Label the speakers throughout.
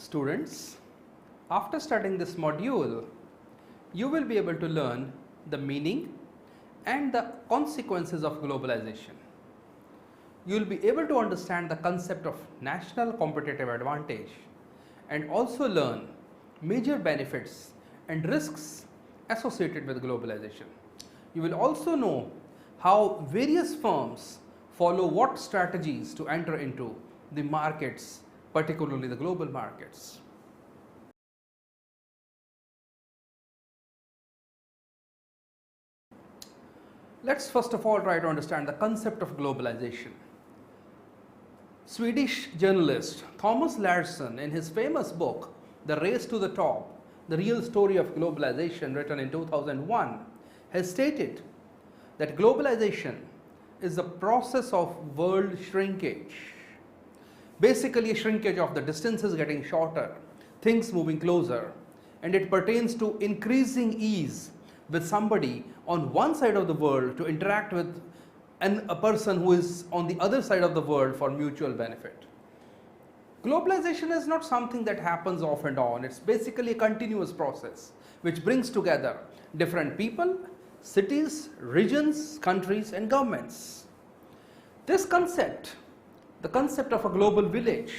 Speaker 1: Students, after studying this module, you will be able to learn the meaning and the consequences of globalization. You will be able to understand the concept of national competitive advantage and also learn major benefits and risks associated with globalization. You will also know how various firms follow what strategies to enter into the markets, particularly the global markets. Let's first of all try to understand the concept of globalization. Swedish journalist Thomas Larsson, in his famous book, The Race to the Top, The Real Story of Globalization, written in 2001, has stated that globalization is the process of world shrinkage. Basically, a shrinkage of the distances getting shorter, things moving closer, and it pertains to increasing ease with somebody on one side of the world to interact with a person who is on the other side of the world for mutual benefit. Globalization is not something that happens off and on. It's basically a continuous process which brings together different people, cities, regions, countries and governments. This concept, the concept of a global village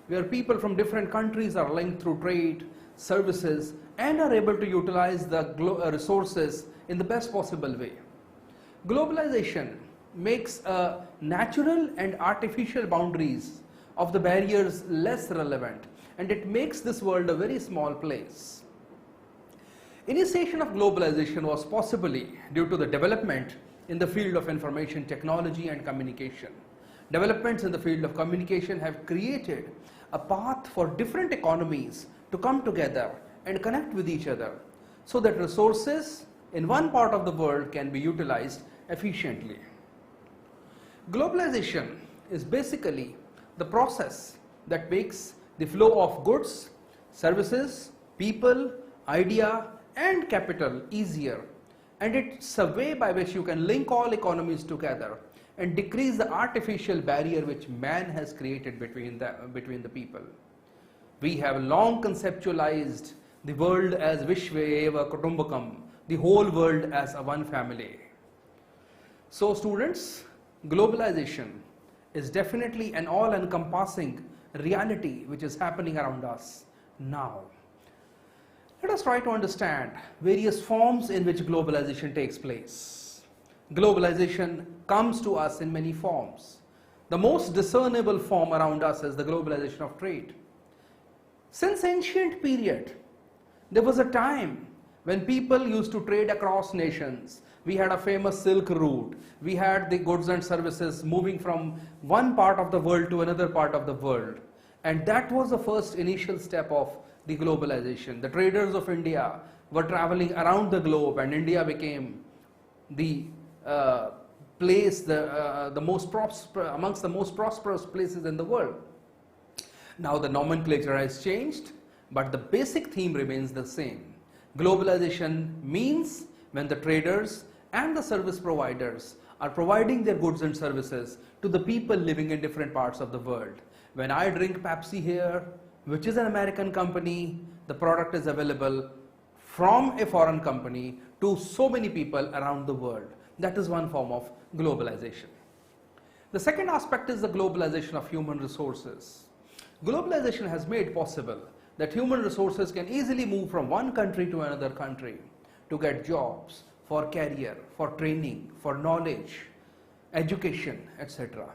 Speaker 1: where people from different countries are linked through trade, services and are able to utilize the resources in the best possible way. Globalization makes natural and artificial boundaries of the barriers less relevant, and it makes this world a very small place. Initiation of globalization was possibly due to the development in the field of information technology and communication. Developments in the field of communication have created a path for different economies to come together and connect with each other so that resources in one part of the world can be utilized efficiently. Globalization is basically the process that makes the flow of goods, services, people, idea and capital easier, and it's a way by which you can link all economies together and decrease the artificial barrier which man has created between the people. We have long conceptualized the world as Vishva eva Kutumbakam, the whole world as a one family. So students, globalization is definitely an all-encompassing reality which is happening around us now. Let us try to understand various forms in which globalization takes place. Globalization comes to us in many forms. The most discernible form around us is the globalization of trade. Since ancient period, there was a time when people used to trade across nations. We had a famous Silk Route. We had the goods and services moving from one part of the world to another part of the world. And that was the first initial step of the globalization. The traders of India were traveling around the globe, and India became the place, amongst the most prosperous places in the world. Now the nomenclature has changed, but the basic theme remains the same. Globalization means when the traders and the service providers are providing their goods and services to the people living in different parts of the world. When I drink Pepsi here, which is an American company, the product is available from a foreign company to so many people around the world. That is one form of globalization. The second aspect is the globalization of human resources. Globalization has made possible that human resources can easily move from one country to another country to get jobs, for career, for training, for knowledge, education, etc.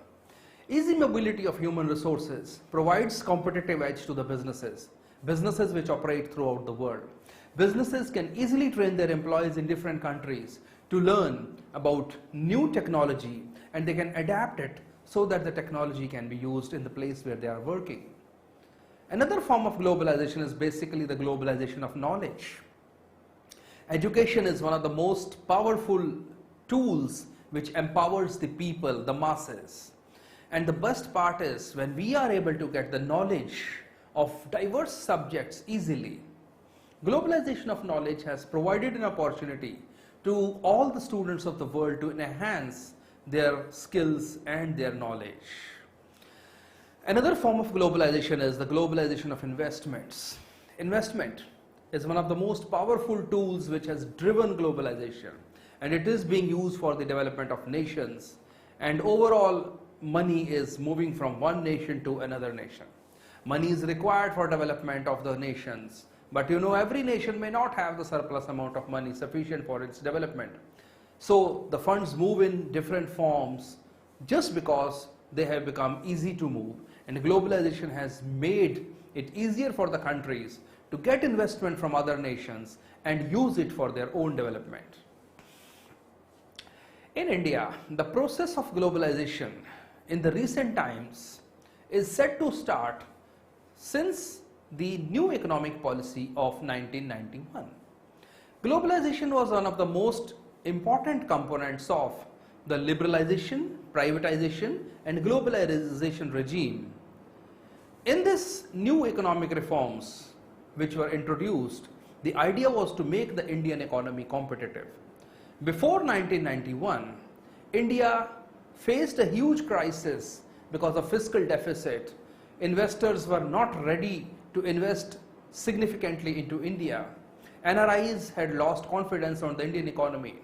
Speaker 1: Easy mobility of human resources provides competitive edge to the businesses which operate throughout the world. Businesses can easily train their employees in different countries to learn about new technology, and they can adapt it so that the technology can be used in the place where they are working. Another form of globalization is basically the globalization of knowledge. Education is one of the most powerful tools which empowers the people, the masses. And the best part is when we are able to get the knowledge of diverse subjects easily. Globalization of knowledge has provided an opportunity to all the students of the world to enhance their skills and their knowledge. Another form of globalization is the globalization of investments. Investment is one of the most powerful tools which has driven globalization, and it is being used for the development of nations, and overall money is moving from one nation to another nation. Money is required for development of the nations, but every nation may not have the surplus amount of money sufficient for its development. So the funds move in different forms just because they have become easy to move, and globalization has made it easier for the countries to get investment from other nations and use it for their own development. In India, the process of globalization in the recent times is set to start since the new economic policy of 1991. Globalization was one of the most important components of the liberalization, privatization and globalization regime. In this new economic reforms which were introduced, the idea was to make the Indian economy competitive. Before 1991, India faced a huge crisis because of fiscal deficit. Investors were not ready to invest significantly into India. NRIs had lost confidence on the Indian economy.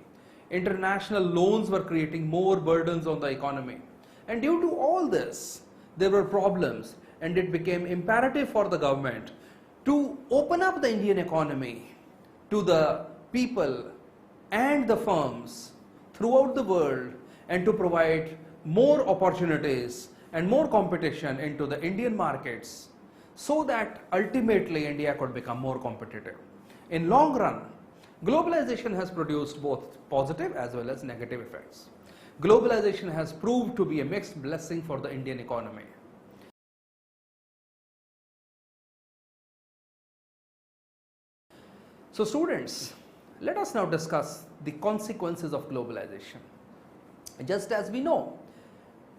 Speaker 1: International loans were creating more burdens on the economy. And due to all this, there were problems, and it became imperative for the government to open up the Indian economy to the people and the firms throughout the world, and to provide more opportunities and more competition into the Indian markets, so that ultimately India could become more competitive. In long run, globalization has produced both positive as well as negative effects. Globalization has proved to be a mixed blessing for the Indian economy. So students, let us now discuss the consequences of globalization. Just as we know,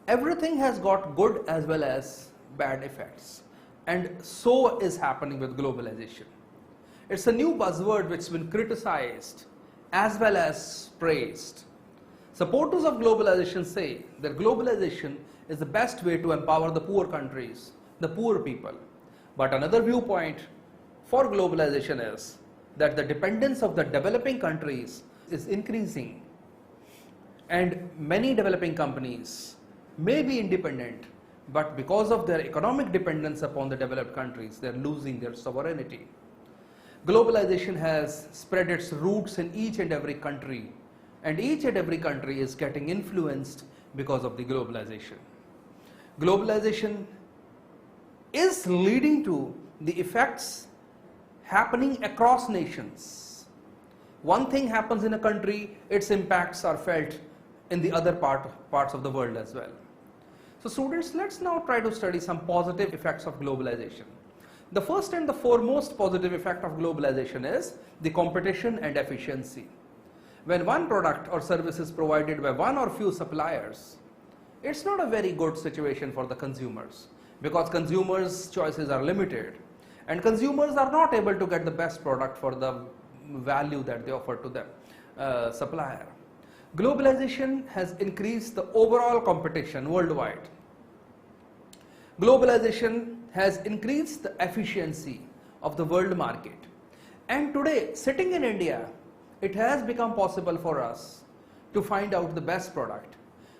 Speaker 1: everything has got good as well as bad effects, and so is happening with globalization. It's a new buzzword which has been criticized as well as praised. Supporters of globalization say that globalization is the best way to empower the poor countries, the poor people. But another viewpoint for globalization is that the dependence of the developing countries is increasing, and many developing companies may be independent, but because of their economic dependence upon the developed countries, they are losing their sovereignty. Globalization has spread its roots in each and every country, and each and every country is getting influenced because of the globalization. Globalization is leading to the effects happening across nations. One thing happens in a country, its impacts are felt in the other parts of the world as well. So students, let's now try to study some positive effects of globalization. The first and the foremost positive effect of globalization is the competition and efficiency. When one product or service is provided by one or few suppliers, it's not a very good situation for the consumers, because consumers' choices are limited and consumers are not able to get the best product for the value that they offer to the supplier. Globalization has increased the overall competition worldwide. Globalization has increased the efficiency of the world market. And today, sitting in India, it has become possible for us to find out the best product.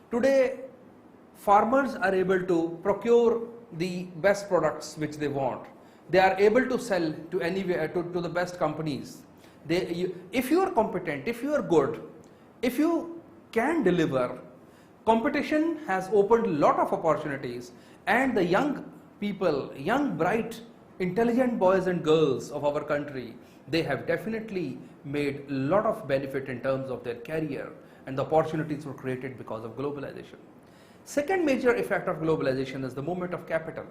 Speaker 1: Today, farmers are able to procure the best products which they want. They are able to sell to anywhere, to the best companies. If you are competent, if you are good, if you can deliver, competition has opened a lot of opportunities, and the young people, young, bright, intelligent boys and girls of our country, they have definitely made a lot of benefit in terms of their career, and the opportunities were created because of globalization. Second major effect of globalization is the movement of capital.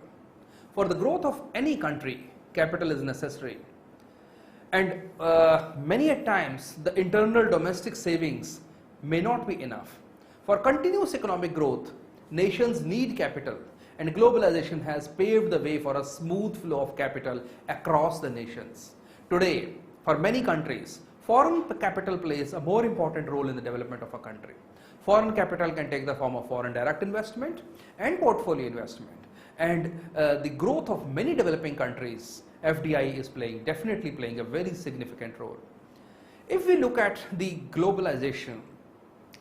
Speaker 1: For the growth of any country, capital is necessary. And many a times, the internal domestic savings may not be enough. For continuous economic growth, nations need capital, and globalization has paved the way for a smooth flow of capital across the nations. Today, for many countries, foreign capital plays a more important role in the development of a country. Foreign capital can take the form of foreign direct investment and portfolio investment. and the growth of many developing countries, FDI is definitely playing a very significant role. If we look at the globalization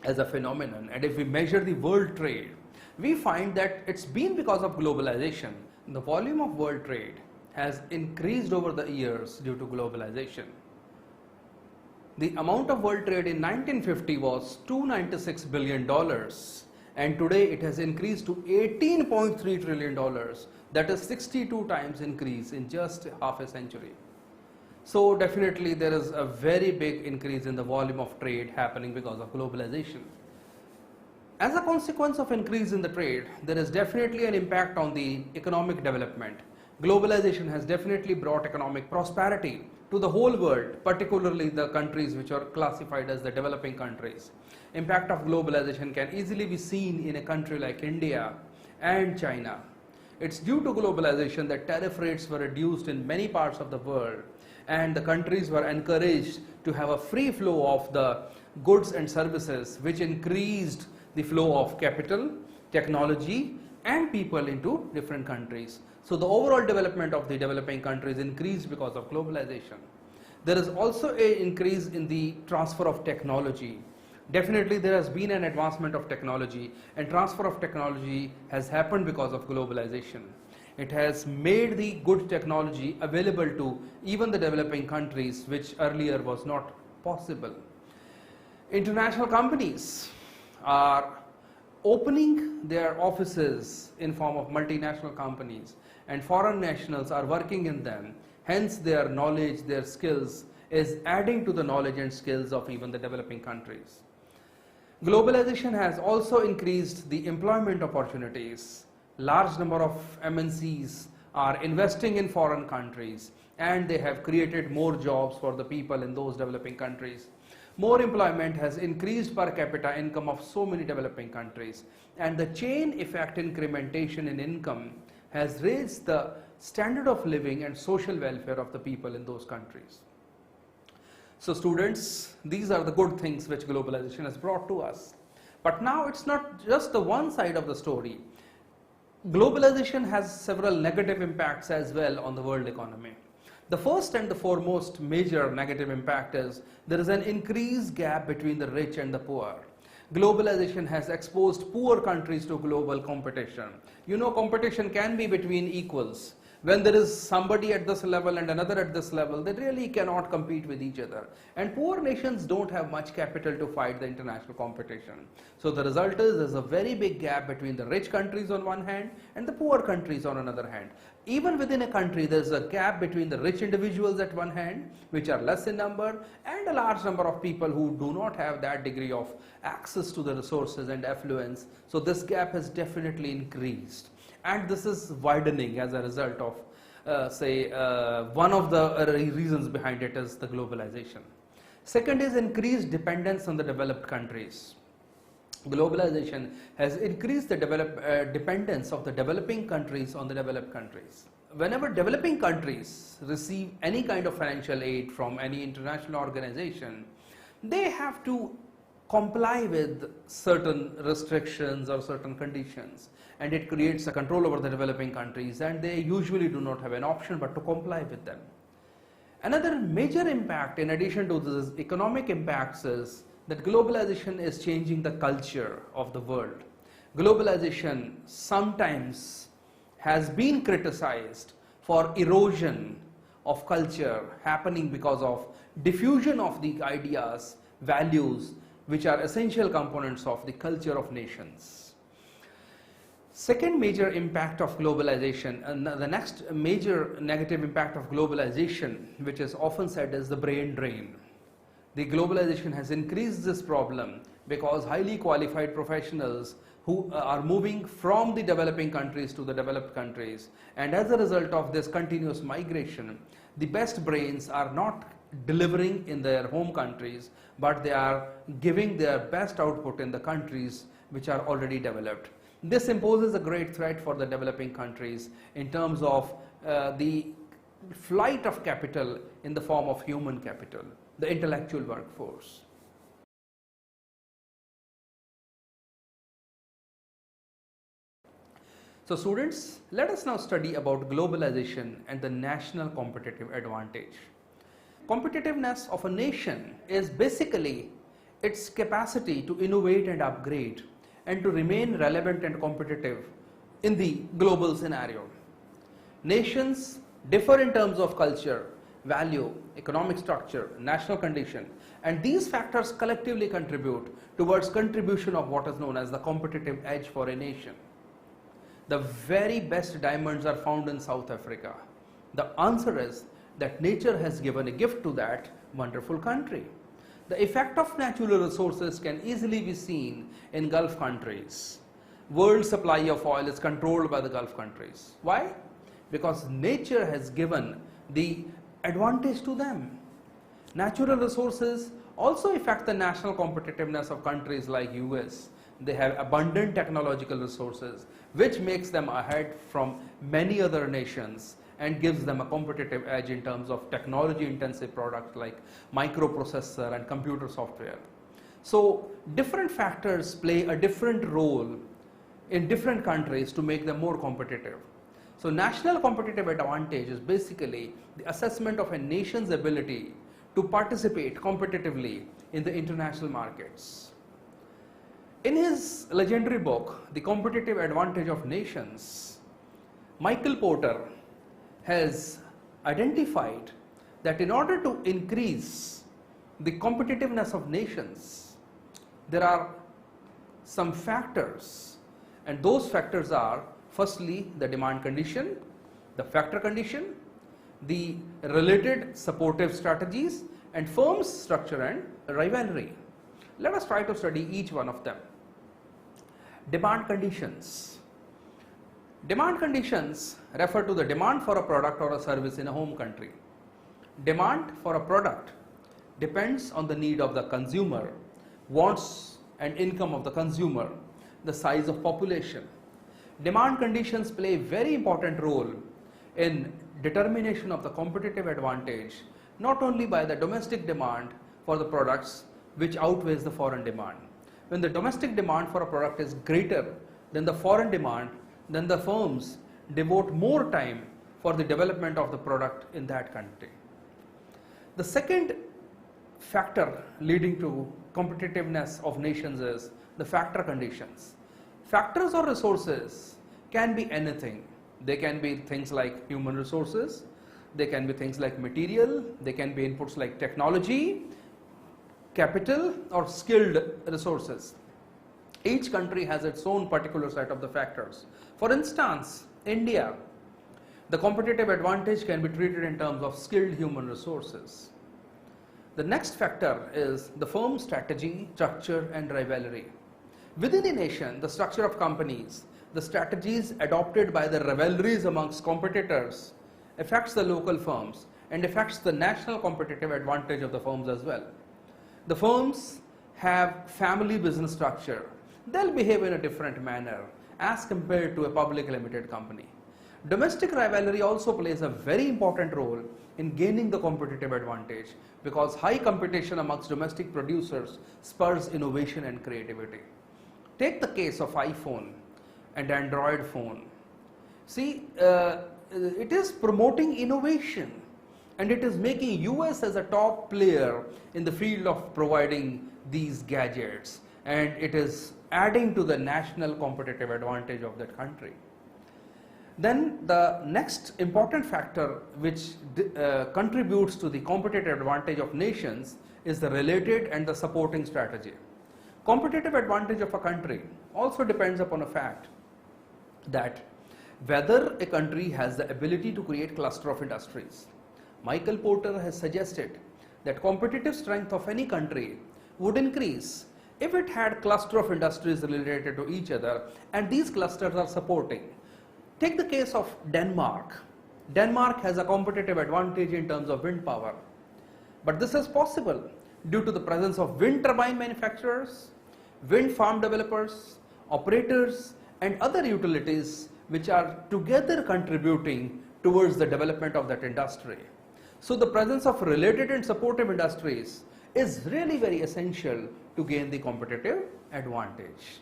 Speaker 1: as a phenomenon, and if we measure the world trade, we find that it's been because of globalization. The volume of world trade has increased over the years due to globalization. The amount of world trade in 1950 was $296 billion, and today it has increased to $18.3 trillion. That is 62 times increase in just half a century. So definitely there is a very big increase in the volume of trade happening because of globalization. As a consequence of increase in the trade, there is definitely an impact on the economic development. Globalization has definitely brought economic prosperity to the whole world, particularly the countries which are classified as the developing countries. Impact of globalization can easily be seen in a country like India and China. It's due to globalization that tariff rates were reduced in many parts of the world, and the countries were encouraged to have a free flow of the goods and services, which increased the flow of capital, technology, and people into different countries. So the overall development of the developing countries increased because of globalization. There is also an increase in the transfer of technology. Definitely there has been an advancement of technology, and transfer of technology has happened because of globalization. It has made the good technology available to even the developing countries, which earlier was not possible. International companies are opening their offices in form of multinational companies, and foreign nationals are working in them. Hence their knowledge, their skills is adding to the knowledge and skills of even the developing countries. Globalization has also increased the employment opportunities. Large number of MNCs are investing in foreign countries, and they have created more jobs for the people in those developing countries. More employment has increased per capita income of so many developing countries, and the chain effect incrementation in income has raised the standard of living and social welfare of the people in those countries. So students, these are the good things which globalization has brought to us. But now it's not just the one side of the story. Globalization has several negative impacts as well on the world economy. The first and the foremost major negative impact is there is an increased gap between the rich and the poor. Globalization has exposed poor countries to global competition. You know, competition can be between equals. When there is somebody at this level and another at this level, they really cannot compete with each other. And poor nations don't have much capital to fight the international competition. So the result is there's a very big gap between the rich countries on one hand and the poor countries on another hand. Even within a country, there's a gap between the rich individuals at one hand, which are less in number, and a large number of people who do not have that degree of access to the resources and affluence. So this gap has definitely increased. And this is widening as a result of, one of the reasons behind it is the globalization. Second is increased dependence on the developed countries. Globalization has increased the dependence of the developing countries on the developed countries. Whenever developing countries receive any kind of financial aid from any international organization, they have to comply with certain restrictions or certain conditions, and it creates a control over the developing countries, and they usually do not have an option but to comply with them. Another major impact in addition to these economic impacts is that globalization is changing the culture of the world. Globalization sometimes has been criticized for erosion of culture happening because of diffusion of the ideas, values, which are essential components of the culture of nations. Second major impact of globalization, and the next major negative impact of globalization, which is often said is the brain drain. The globalization has increased this problem because highly qualified professionals who are moving from the developing countries to the developed countries, and as a result of this continuous migration, the best brains are not delivering in their home countries, but they are giving their best output in the countries which are already developed. This imposes a great threat for the developing countries in terms of the flight of capital in the form of human capital, the intellectual workforce. So students, let us now study about globalization and the national competitive advantage. Competitiveness of a nation is basically its capacity to innovate and upgrade and to remain relevant and competitive in the global scenario. Nations differ in terms of culture, value, economic structure, national condition, and these factors collectively contribute towards contribution of what is known as the competitive edge for a nation. The very best diamonds are found in South Africa. The answer is that nature has given a gift to that wonderful country. The effect of natural resources can easily be seen in Gulf countries. World supply of oil is controlled by the Gulf countries. Why? Because nature has given the advantage to them. Natural resources also affect the national competitiveness of countries like US. They have abundant technological resources which makes them ahead from many other nations and gives them a competitive edge in terms of technology intensive products like microprocessor and computer software. So different factors play a different role in different countries to make them more competitive. So national competitive advantage is basically the assessment of a nation's ability to participate competitively in the international markets. In his legendary book, The Competitive Advantage of Nations, Michael Porter has identified that in order to increase the competitiveness of nations, there are some factors, and those factors are firstly the demand condition, the factor condition, the related supportive strategies, and firm's structure and rivalry. Let us try to study each one of them. Demand conditions. Demand conditions refer to the demand for a product or a service in a home country. Demand for a product depends on the need of the consumer, wants and income of the consumer, the size of population. Demand conditions play a very important role in determination of the competitive advantage, not only by the domestic demand for the products which outweighs the foreign demand. When the domestic demand for a product is greater than the foreign demand, then the firms devote more time for the development of the product in that country. The second factor leading to competitiveness of nations is the factor conditions. Factors or resources can be anything. They can be things like human resources, they can be things like material, they can be inputs like technology, capital or skilled resources. Each country has its own particular set of the factors. For instance, India, the competitive advantage can be treated in terms of skilled human resources. The next factor is the firm's strategy, structure and rivalry. Within a nation, the structure of companies, the strategies adopted by the rivalries amongst competitors affects the local firms and affects the national competitive advantage of the firms as well. The firms have family business structure. They'll behave in a different manner as compared to a public limited company. Domestic rivalry also plays a very important role in gaining the competitive advantage because high competition amongst domestic producers spurs innovation and creativity. Take the case of iPhone and Android phone. See, it is promoting innovation and it is making US as a top player in the field of providing these gadgets, and it is adding to the national competitive advantage of that country. Then the next important factor which contributes to the competitive advantage of nations is the related and the supporting strategy. Competitive advantage of a country also depends upon a fact that whether a country has the ability to create cluster of industries. Michael Porter has suggested that competitive strength of any country would increase if it had cluster of industries related to each other and these clusters are supporting. Take the case of Denmark. Denmark has a competitive advantage in terms of wind power, but this is possible due to the presence of wind turbine manufacturers, wind farm developers, operators and other utilities which are together contributing towards the development of that industry. So the presence of related and supportive industries is really very essential to gain the competitive advantage.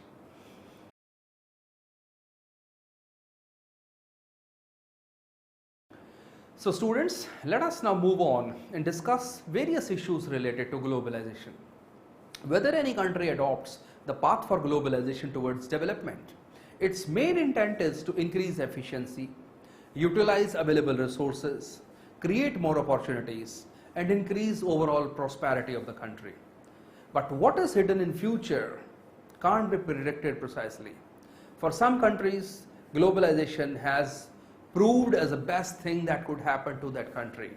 Speaker 1: So students, let us now move on and discuss various issues related to globalization. Whether any country adopts the path for globalization towards development, its main intent is to increase efficiency, utilize available resources, create more opportunities, and increase overall prosperity of the country. But what is hidden in future can't be predicted precisely. For some countries, globalization has proved as the best thing that could happen to that country,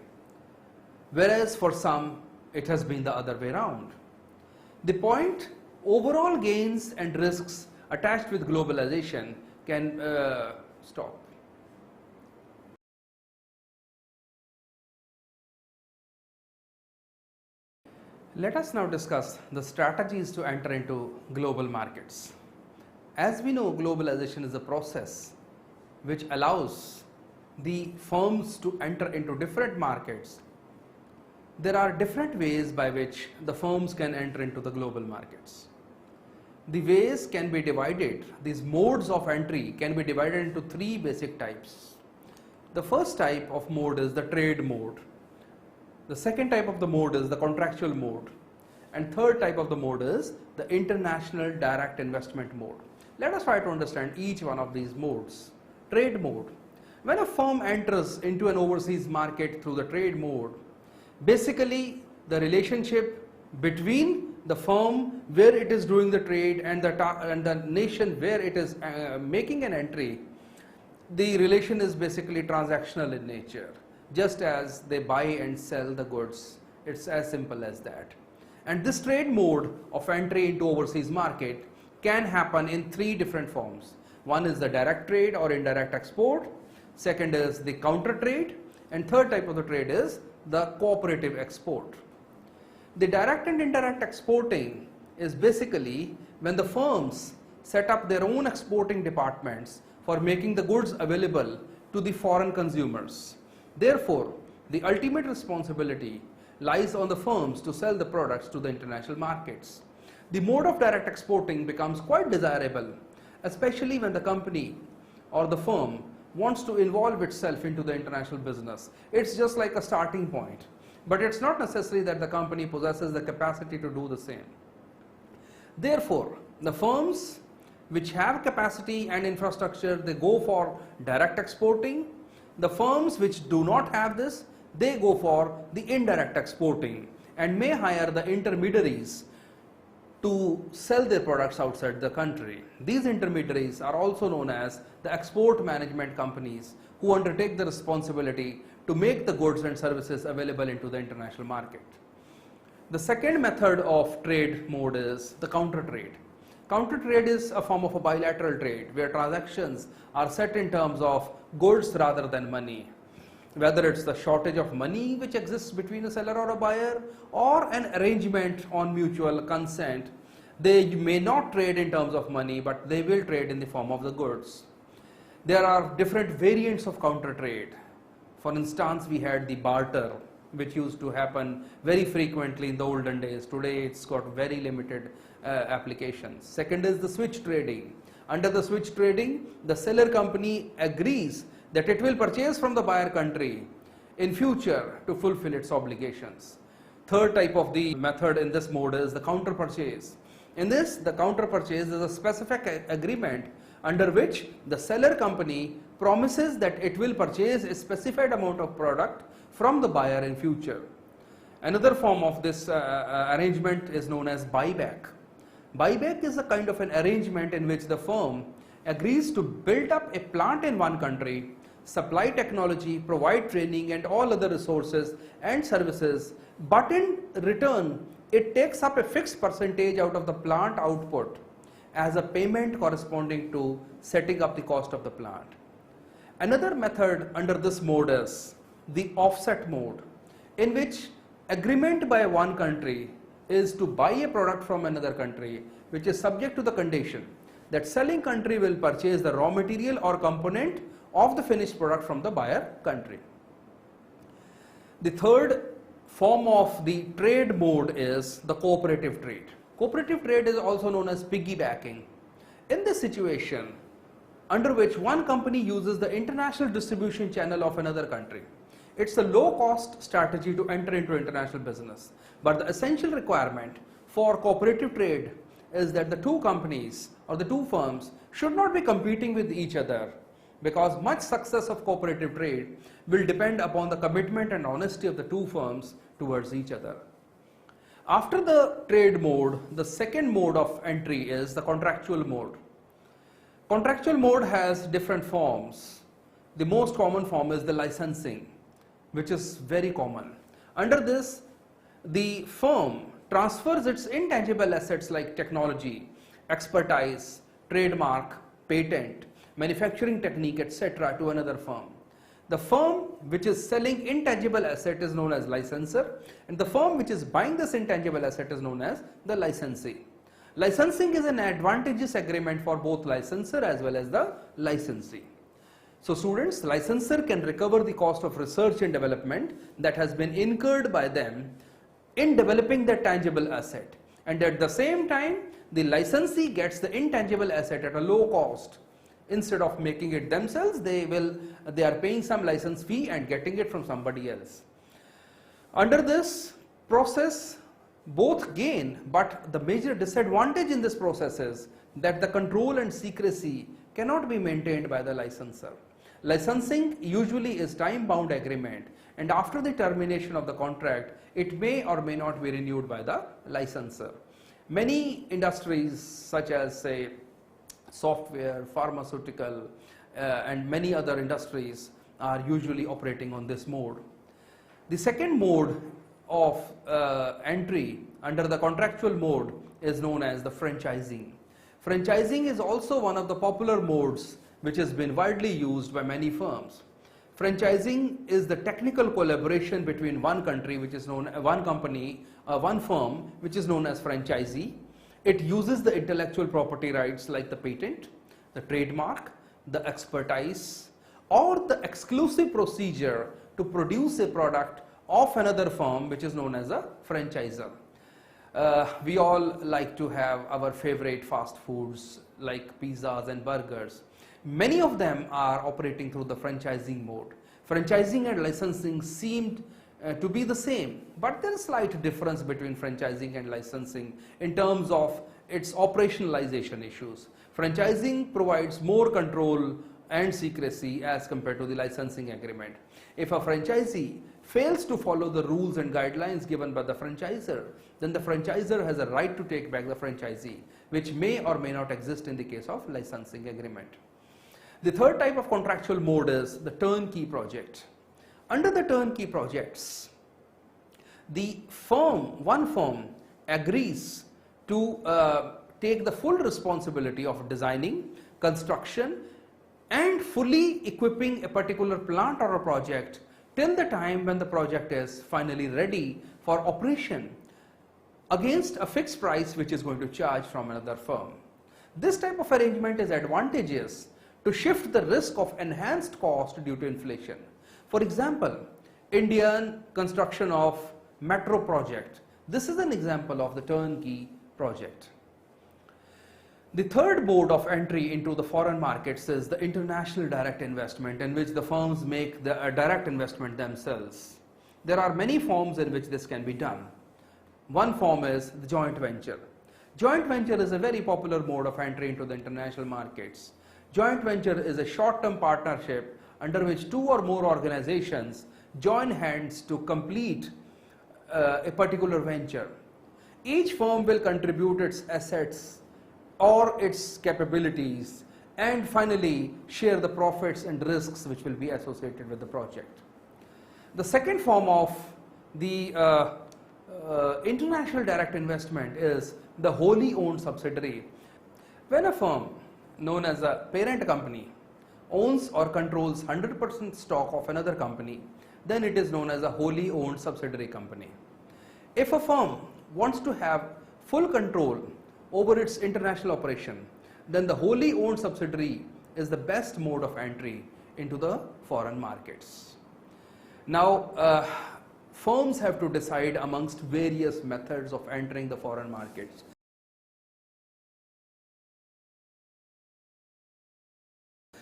Speaker 1: whereas for some it has been the other way around. The point, overall gains and risks attached with globalization can stop. Let us now discuss the strategies to enter into global markets. As we know, globalization is a process which allows the firms to enter into different markets. There are different ways by which the firms can enter into the global markets. The ways can be divided, these modes of entry can be divided into three basic types. The first type of mode is the trade mode. The second type of the mode is the contractual mode. And third type of the mode is the international direct investment mode. Let us try to understand each one of these modes. Trade mode. When a firm enters into an overseas market through the trade mode, basically the relationship between the firm where it is doing the trade and the nation where it is making an entry, the relation is basically transactional in nature. Just as they buy and sell the goods, it's as simple as that. And this trade mode of entry into overseas market can happen in three different forms. One is the direct trade or indirect export, second is the counter trade, and third type of the trade is the cooperative export. The direct and indirect exporting is basically when the firms set up their own exporting departments for making the goods available to the foreign consumers. Therefore, the ultimate responsibility lies on the firms to sell the products to the international markets. The mode of direct exporting becomes quite desirable, especially when the company or the firm wants to involve itself into the international business. It's just like a starting point, but it's not necessary that the company possesses the capacity to do the same. Therefore, the firms which have capacity and infrastructure, they go for direct exporting. The firms which do not have this, they go for the indirect exporting and may hire the intermediaries to sell their products outside the country. These intermediaries are also known as the export management companies who undertake the responsibility to make the goods and services available into the international market. The second method of trade mode is the counter trade. Counter trade is a form of a bilateral trade where transactions are set in terms of goods rather than money. Whether it's the shortage of money which exists between a seller or a buyer, or an arrangement on mutual consent, they may not trade in terms of money, but they will trade in the form of the goods. There are different variants of counter trade. For instance, we had the barter, which used to happen very frequently in the olden days. Today it's got very limited applications. Second is the switch trading. Under the switch trading, the seller company agrees that it will purchase from the buyer country in future to fulfill its obligations. Third type of the method in this mode is the counter purchase. In this, the counter purchase is a specific agreement under which the seller company promises that it will purchase a specified amount of product from the buyer in future. Another form of this arrangement is known as buyback. Buyback is a kind of an arrangement in which the firm agrees to build up a plant in one country, supply technology, provide training and all other resources and services, but in return it takes up a fixed percentage out of the plant output as a payment corresponding to setting up the cost of the plant. Another method under this mode is the offset mode, in which agreement by one country is to buy a product from another country, which is subject to the condition that selling country will purchase the raw material or component of the finished product from the buyer country. The third form of the trade mode is the cooperative trade. Cooperative trade is also known as piggybacking. In this situation, under which one company uses the international distribution channel of another country, It's a low cost strategy to enter into international business. But the essential requirement for cooperative trade is that the two companies or the two firms should not be competing with each other, because much success of cooperative trade will depend upon the commitment and honesty of the two firms towards each other. After the trade mode, the second mode of entry is the contractual mode. Contractual mode has different forms. The most common form is the licensing, which is very common. Under this, the firm transfers its intangible assets like technology, expertise, trademark, patent, manufacturing technique, etc. to another firm. The firm which is selling intangible asset is known as licensor, and the firm which is buying this intangible asset is known as the licensee. Licensing is an advantageous agreement for both licensor as well as the licensee. So students, licensor can recover the cost of research and development that has been incurred by them in developing the tangible asset, and at the same time the licensee gets the intangible asset at a low cost. Instead of making it themselves, they are paying some license fee and getting it from somebody else. Under this process, both gain, but the major disadvantage in this process is that the control and secrecy cannot be maintained by the licensor. Licensing usually is time-bound agreement, and after the termination of the contract, it may or may not be renewed by the licensor. Many industries such as say software, pharmaceutical and many other industries are usually operating on this mode. The second mode of entry under the contractual mode is known as the franchising. Franchising is also one of the popular modes which has been widely used by many firms. Franchising is the technical collaboration between one country, which is known one company, one firm, which is known as franchisee. It uses the intellectual property rights like the patent, the trademark, the expertise, or the exclusive procedure to produce a product of another firm, which is known as a franchisor. We all like to have our favorite fast foods like pizzas and burgers. Many of them are operating through the franchising mode. Franchising and licensing seemed to be the same, but there is slight difference between franchising and licensing in terms of its operationalization issues. Franchising provides more control and secrecy as compared to the licensing agreement. If a franchisee fails to follow the rules and guidelines given by the franchisor, then the franchisor has a right to take back the franchisee, which may or may not exist in the case of licensing agreement. The third type of contractual mode is the turnkey project. Under the turnkey projects, one firm agrees to take the full responsibility of designing, construction and fully equipping a particular plant or a project till the time when the project is finally ready for operation against a fixed price which is going to charge from another firm. This type of arrangement is advantageous to shift the risk of enhanced cost due to inflation. For example, Indian construction of metro project. This is an example of the turnkey project. The third mode of entry into the foreign markets is the international direct investment, in which the firms make the direct investment themselves. There are many forms in which this can be done. One form is the joint venture. Joint venture is a very popular mode of entry into the international markets. Joint venture is a short-term partnership under which two or more organizations join hands to complete a particular venture. Each firm will contribute its assets or its capabilities and finally share the profits and risks which will be associated with the project. The second form of the international direct investment is the wholly owned subsidiary. When a firm known as a parent company owns or controls 100% stock of another company, then it is known as a wholly owned subsidiary company. If a firm wants to have full control over its international operation, then the wholly owned subsidiary is the best mode of entry into the foreign markets. Now, firms have to decide amongst various methods of entering the foreign markets.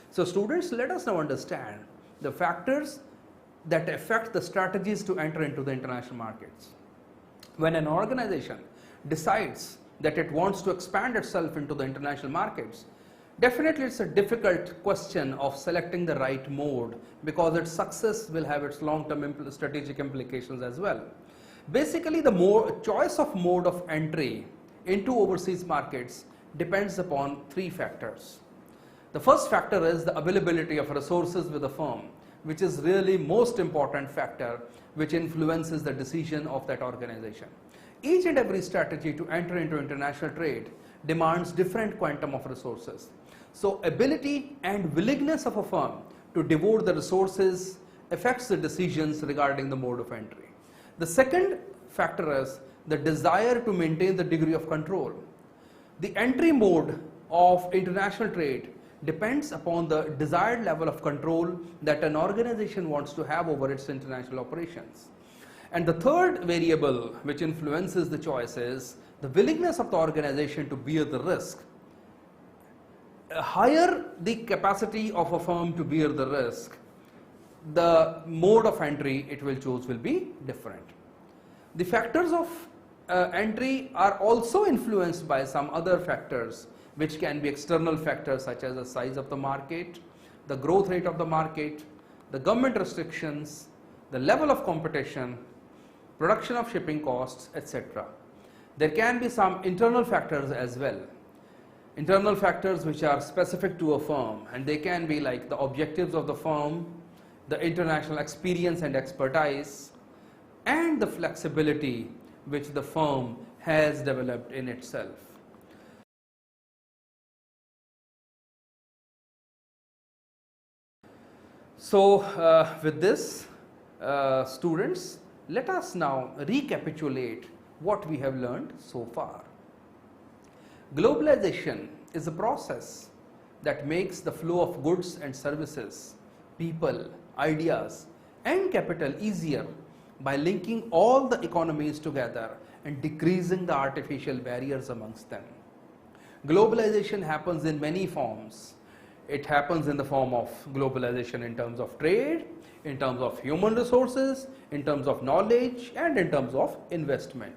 Speaker 1: So students, let us now understand the factors that affect the strategies to enter into the international markets. When an organization decides that it wants to expand itself into the international markets, definitely it's a difficult question of selecting the right mode, because its success will have its long-term strategic implications as well. Basically, the choice of mode of entry into overseas markets depends upon three factors. The first factor is the availability of resources with the firm, which is really most important factor which influences the decision of that organization. Each and every strategy to enter into international trade demands different quantum of resources. So ability and willingness of a firm to devote the resources affects the decisions regarding the mode of entry. The second factor is the desire to maintain the degree of control. The entry mode of international trade depends upon the desired level of control that an organization wants to have over its international operations. And the third variable which influences the choice is the willingness of the organization to bear the risk. Higher the capacity of a firm to bear the risk, the mode of entry it will choose will be different. The factors of entry are also influenced by some other factors, which can be external factors such as the size of the market, the growth rate of the market, the government restrictions, the level of competition, production of shipping costs, etc. There can be some internal factors as well. Internal factors which are specific to a firm, and they can be like the objectives of the firm, the international experience and expertise, and the flexibility which the firm has developed in itself. So with this, students, let us now recapitulate what we have learned so far. Globalization is a process that makes the flow of goods and services, people, ideas, and capital easier by linking all the economies together and decreasing the artificial barriers amongst them. Globalization happens in many forms. It happens in the form of globalization in terms of trade, in terms of human resources, in terms of knowledge, and in terms of investment.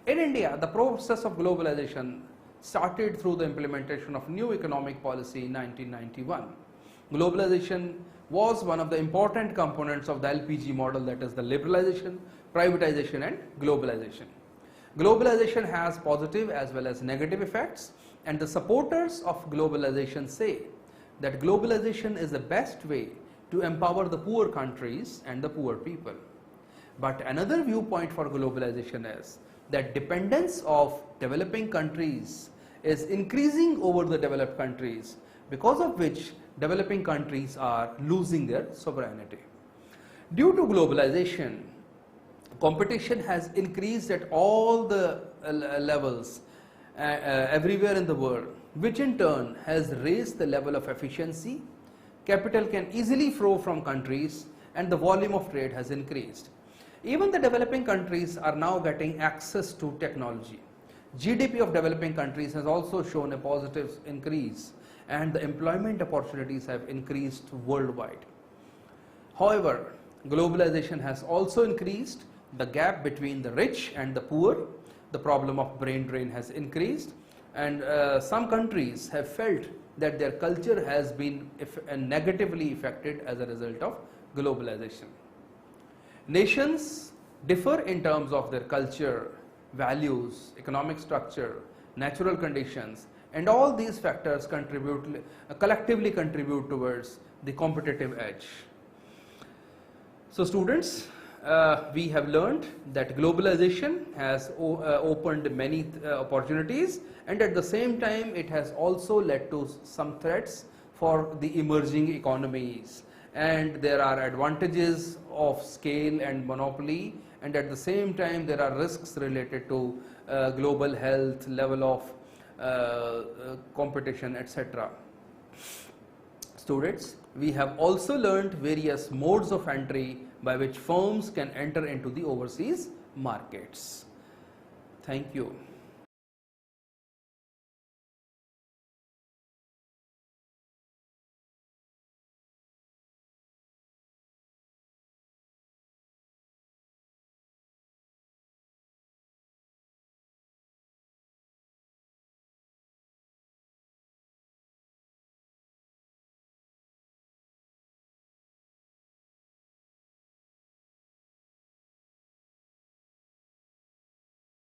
Speaker 1: In India, the process of globalization started through the implementation of new economic policy in 1991. Globalization was one of the important components of the LPG model, that is the liberalization, privatization, and globalization. Globalization has positive as well as negative effects, and the supporters of globalization say that globalization is the best way to empower the poor countries and the poor people. But another viewpoint for globalization is that dependence of developing countries is increasing over the developed countries, because of which developing countries are losing their sovereignty. Due to globalization, competition has increased at all the levels everywhere in the world, which in turn has raised the level of efficiency. Capital can easily flow from countries and the volume of trade has increased. Even the developing countries are now getting access to technology. GDP of developing countries has also shown a positive increase, and the employment opportunities have increased worldwide. However, globalization has also increased the gap between the rich and the poor. The problem of brain drain has increased, and some countries have felt that their culture has been negatively affected as a result of globalization. Nations differ in terms of their culture, values, economic structure, natural conditions, and all these factors collectively contribute towards the competitive edge. So students, we have learned that globalization has opened many opportunities, and at the same time it has also led to some threats for the emerging economies, and there are advantages of scale and monopoly, and at the same time there are risks related to global health, level of competition, etc. Students, we have also learned various modes of entry by which firms can enter into the overseas markets. Thank you.